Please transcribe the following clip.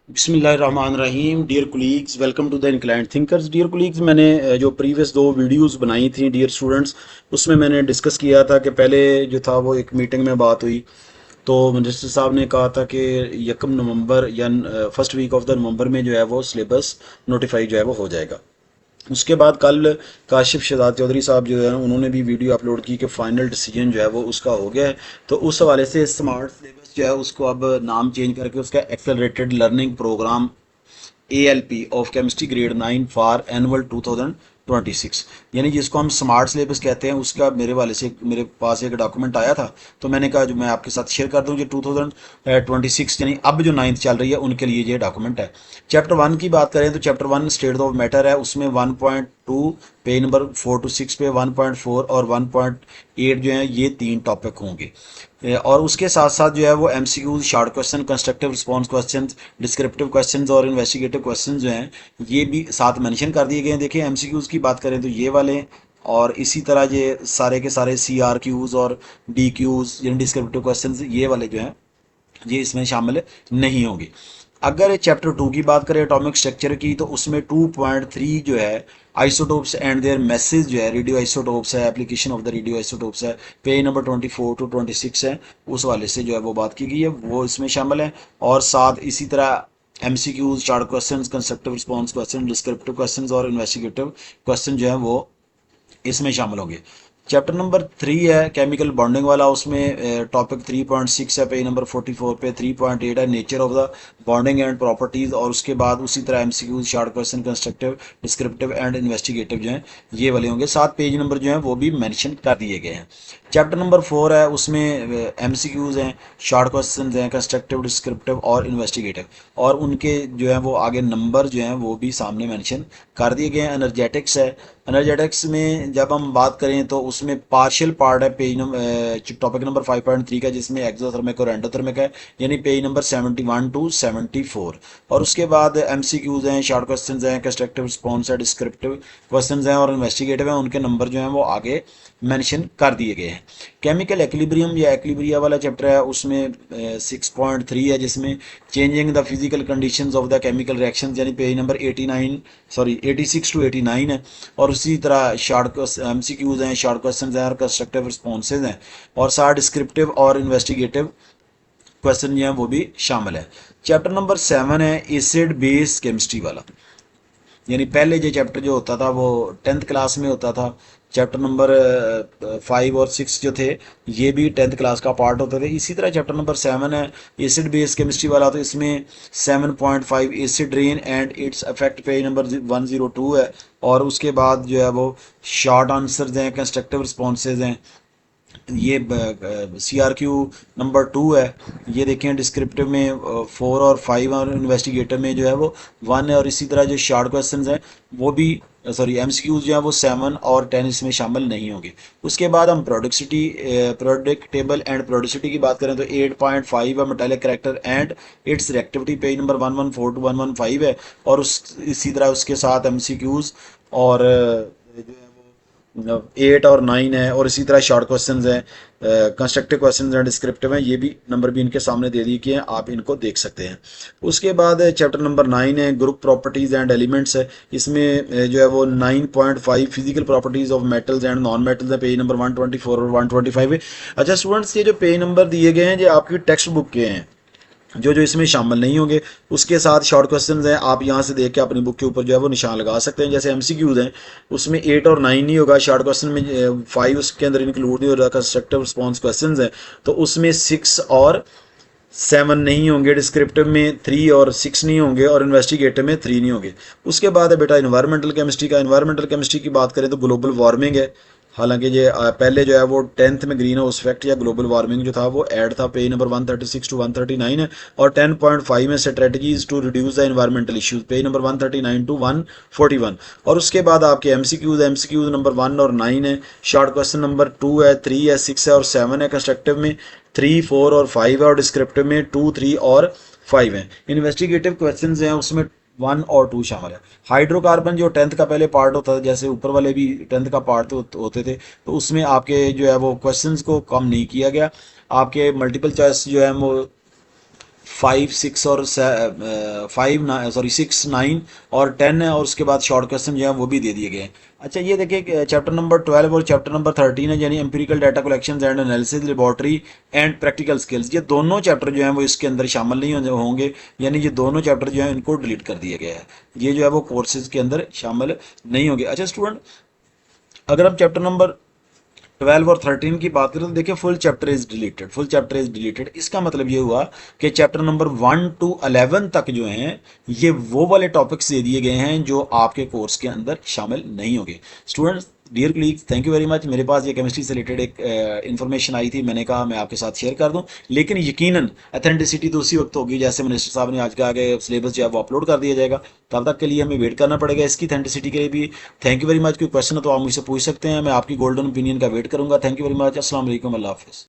बिस्मिल्लाहिर्रहमानिर्रहीम। Dear colleagues, welcome to the inclined thinkers. Dear colleagues, मैंने जो प्रीवियस दो वीडियोस बनाई थी डियर स्टूडेंट्स, उसमें मैंने डिस्कस किया था कि पहले जो था वो एक मीटिंग में बात हुई तो मिनिस्टर साहब ने कहा था कि 1 नवंबर या first week of the November में जो है वो सिलेबस नोटिफाई जो है वो हो जाएगा। उसके बाद कल काशिफ शहजाद चौधरी साहब जो है उन्होंने भी वीडियो अपलोड की कि फाइनल डिसीजन जो है वो उसका हो गया है। तो उस हवाले से स्मार्ट सिलेबस जो है उसको अब नाम चेंज करके उसका accelerated learning programme ALP of chemistry grade 9 for annual 2026, यानी जिसको हम स्मार्ट सिलेबस कहते हैं, उसका मेरे वाले से मेरे पास एक डॉक्यूमेंट आया था। तो मैंने कहा जो मैं आपके साथ शेयर कर दूं, जो 2026 यानी अब जो 9th चल रही है उनके लिए ये डॉक्यूमेंट है। चैप्टर 1 की बात करें तो चैप्टर 1 स्टेट ऑफ मैटर है, उसमें 1.2 पेज नंबर 4 to 6 पे 1.4 और 1.8 जो है ये 3 टॉपिक होंगे। और उसके साथ साथ जो है वो MCQs, short question, constructive response question, descriptive question और इन्वेस्टिगेटिव क्वेश्चन जो हैं ये भी साथ मेंशन कर दिए गए हैं। देखिए MCQs की बात करें तो ये वाले, और इसी तरह ये सारे के सारे CRQs और DQs यानी डिस्क्रिप्टिव क्वेश्चन ये वाले जो हैं ये इसमें शामिल नहीं होंगे। अगर चैप्टर 2 की बात करें एटॉमिक स्ट्रक्चर की, तो उसमें 2.3 जो है आइसोटोप्स एंड देयर मैसेज जो है, रेडियो आइसोटोप्स है, application of the radio isotopes है, पेज नंबर 24 to 26 है, उस वाले से जो है वो बात की गई है, वो इसमें शामिल है। और साथ इसी तरह MCQs, short question, constructive response question, descriptive question और इन्वेस्टिगेटिव क्वेश्चन जो है वो इसमें शामिल होंगे। चैप्टर नंबर 3 है केमिकल बॉन्डिंग वाला, उसमें टॉपिक 3.6 है, पेज नंबर 44 पे 3.8 है nature of the bonding and properties, और उसके बाद उसी तरह MCQs, short question, constructive, descriptive and investigative जो हैं ये वाले होंगे। 7 पेज नंबर जो हैं वो भी मेंशन कर दिए गए हैं। चैप्टर नंबर 4 है, उसमें MCQs हैं, शॉर्ट क्वेश्चन हैं, कंस्ट्रक्टिव, डिस्क्रिप्टिव और इन्वेस्टिगेटिव, और उनके जो है वो आगे नंबर जो हैं वो भी सामने मेंशन कर दिए गए हैं। एनर्जेटिक्स है, एनर्जेटिक्स में जब हम बात करें तो उसमें पार्शियल पार्ट है पेज नंबर टॉपिक नंबर 5.3 का, जिसमें एक्सोथर्मिक और एंडोथर्मिक है, यानी पेज नंबर 71 to 74। और उसके बाद MCQs हैं, शॉर्ट क्वेश्चंस हैं, कंस्ट्रक्टिव रिस्पॉन्स है, डिस्क्रिप्टिव क्वेश्चंस हैं और इन्वेस्टिगेटिव हैं, उनके नंबर जो हैं वो आगे मेंशन कर दिए गए हैं। केमिकल एक्विलिब्रियम या एक्विलिब्रिया वाला चैप्टर है, उसमें 6.3 है, जिसमें changing the physical conditions of the chemical reactions, यानी पेज नंबर 86 to 89 है। और उसी तरह शॉर्ट MCQs हैं, शॉर्ट क्वेश्चन हैं और कंस्ट्रक्टिव रिस्पॉन्सेज हैं, और साथ डिस्क्रिप्टिव और इन्वेस्टिगेटिव क्वेश्चन जो हैं वो भी शामिल है। चैप्टर नंबर 7 है एसिड बेस केमिस्ट्री वाला, यानी पहले जो चैप्टर जो होता था वो 10th क्लास में होता था। चैप्टर नंबर 5 और 6 जो थे ये भी 10th क्लास का पार्ट होते थे। इसी तरह चैप्टर नंबर 7 है एसिड बेस केमिस्ट्री वाला, तो इसमें 7.5 acid rain and its effect, page number 102 है। और उसके बाद जो है वो शॉर्ट आंसर्स हैं, कंस्ट्रक्टिव रिस्पॉन्सेज हैं, ये CRQ नंबर 2 है। ये देखें डिस्क्रिप्टिव में 4 और 5, और इन्वेस्टिगेटिव में जो है वो 1 है। और इसी तरह जो शॉर्ट क्वेश्चन हैं वो भी MCQs जो है वो 7 और 10 इसमें शामिल नहीं होंगे। उसके बाद हम प्रोडक्टेबल एंड प्रोड्यूसिटी की बात करें तो 8.5 है metallic character and it's reactivity, page number 114 to 115 है। और उस इसी तरह उसके साथ MCQs और जो है 8 और 9 है, और इसी तरह शॉर्ट क्वेश्चंस हैं, कंस्ट्रक्टिव क्वेश्चंस हैं, डिस्क्रिप्टिव हैं, ये भी नंबर भी इनके सामने दे दिए कि हैं, आप इनको देख सकते हैं। उसके बाद चैप्टर नंबर 9 है ग्रुप प्रॉपर्टीज एंड एलिमेंट्स है, इसमें जो है वो 9.5 physical properties of metals and non metals है, पेज नंबर 124 और 125 है। अच्छा स्टूडेंट्स, ये जो पेज नंबर दिए गए हैं ये आपकी टेक्स्ट बुक के हैं, जो जो इसमें शामिल नहीं होंगे। उसके साथ शॉर्ट क्वेश्चंस हैं, आप यहाँ से देख के अपनी बुक के ऊपर जो है वो निशान लगा सकते हैं। जैसे MCQs हैं उसमें 8 और 9 नहीं होगा, शॉर्ट क्वेश्चन में 5 उसके अंदर इंक्लूड नहीं हो रहा, कंस्ट्रक्टिव रिस्पॉन्स क्वेश्चंस हैं तो उसमें 6 और 7 नहीं होंगे, डिस्क्रिप्टिव में 3 और 6 नहीं होंगे, और इन्वेस्टिगेटिव में 3 नहीं होंगे। उसके बाद है बेटा इन्वायरमेंटल केमिस्ट्री का। इन्वायरमेंटल केमिस्ट्री की बात करें तो ग्लोबल वार्मिंग है, हालांकि ये पहले जो है वो 10th में ग्रीन हाउस इफेक्ट या ग्लोबल वार्मिंग जो था वो ऐड था, पेज नंबर 136 to 139 है। और 10.5 में strategies to reduce the environmental issues, page number 139 to 141। और उसके बाद आपके MCQs नंबर 1 और 9 है, शॉर्ट क्वेश्चन नंबर 2 है, 3 है, 6 है और 7 है, कंस्ट्रक्टिव में 3, 4 और 5 है, और डिस्क्रिप्टिव में 2, 3 और 5 है। इन्वेस्टिगेटिव क्वेश्चन हैं उसमें 1 और 2 शामिल है। हाइड्रोकार्बन जो 10th का पहले पार्ट होता था, जैसे ऊपर वाले भी 10th का पार्ट होते थे, तो उसमें आपके जो है वो क्वेश्चंस को कम नहीं किया गया, आपके मल्टीपल चॉइस जो है वो 5 6 और 6 9 और 10 है, और उसके बाद शॉर्ट क्वेश्चन जो है वो भी दे दिए गए हैं। अच्छा ये देखिए चैप्टर नंबर 12 और चैप्टर नंबर 13 है, यानी empirical data collection and analysis, laboratory and practical skills, ये दोनों चैप्टर जो हैं वो इसके अंदर शामिल नहीं होंगे, यानी ये दोनों चैप्टर जो हैं इनको डिलीट कर दिया गया है, ये जो है वो कोर्सेज के अंदर शामिल नहीं होंगे। अच्छा स्टूडेंट, अगर हम चैप्टर नंबर 12 और 13 की बात करें तो देखिए full chapter is deleted, full chapter is deleted. इसका मतलब ये हुआ कि चैप्टर नंबर 1 to 11 तक जो हैं ये वो वाले टॉपिक्स दे दिए गए हैं जो आपके कोर्स के अंदर शामिल नहीं होंगे। Students, dear colleagues, thank you very much. मेरे पास ये केमिस्ट्री से रिलेटेड एक इन्फॉर्मेशन आई थी, मैंने कहा मैं आपके साथ शेयर कर दूं, लेकिन यकीनन अथेंटिसिटी तो उसी वक्त होगी जैसे मिनिस्टर साहब ने आज के आगे सिलेबस जो है वो अपलोड कर दिया जाएगा, तब तक के लिए हमें वेट करना पड़ेगा इसकी अथेंटिसिटी के लिए भी। Thank you very much. कोई क्वेश्चन हो तो आप मुझसे पूछ सकते हैं, मैं आपकी गोल्डन ओपिनियन का वेट करूंगा। Thank you very much. अस्सलाम वालेकुम, अल्लाह हाफिज़।